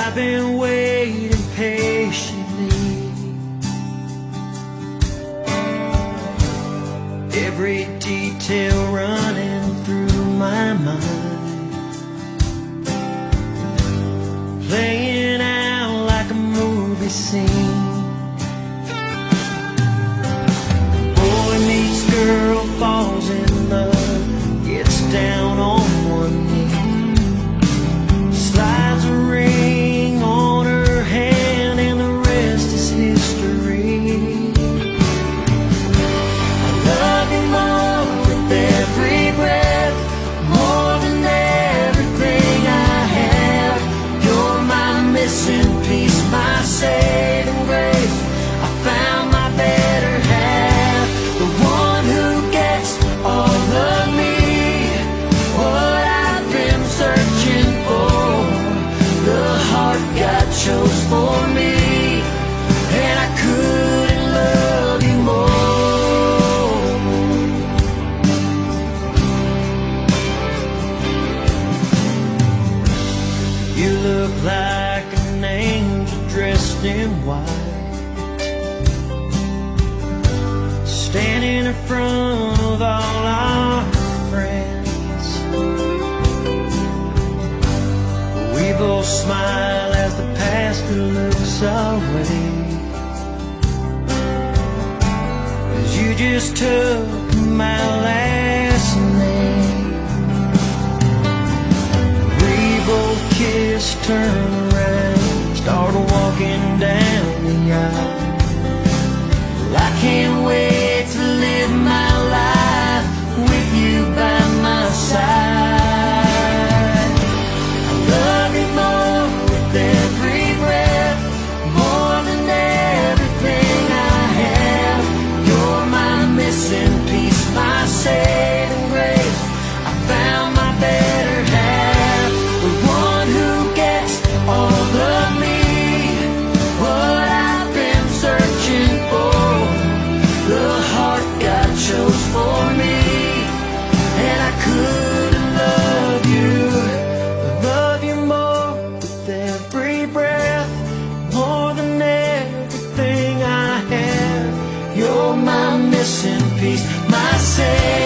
I've been waiting patiently. Every detail running through my mind, playing out like a movie scene. Boy meets girl, falls in love, gets down on one knee, slides a ring on her hand, and the rest is history. I love you more with every breath, more than everything I have. You're my missing piece, my saving grace. I found my better half, the one who gets all of me, what I've been searching for. The heart God chose for me, and I couldn't love you more. You look like an angel dressed in white, standing in front of all our friends. We both smile as the pastor looks our way, 'cause you just took my last name. We both kissed, turned around, started walking down the aisle. Well, I can't wait to live my life with you by my side. I love you more with every breath, more than everything I have. You're my missing piece, my saving grace. I found my better half, the one who gets all of me, what I've been searching for. The heart God chose for me, and I couldn't love you more with every breath, more than everything I have. You're my missing piece, my saving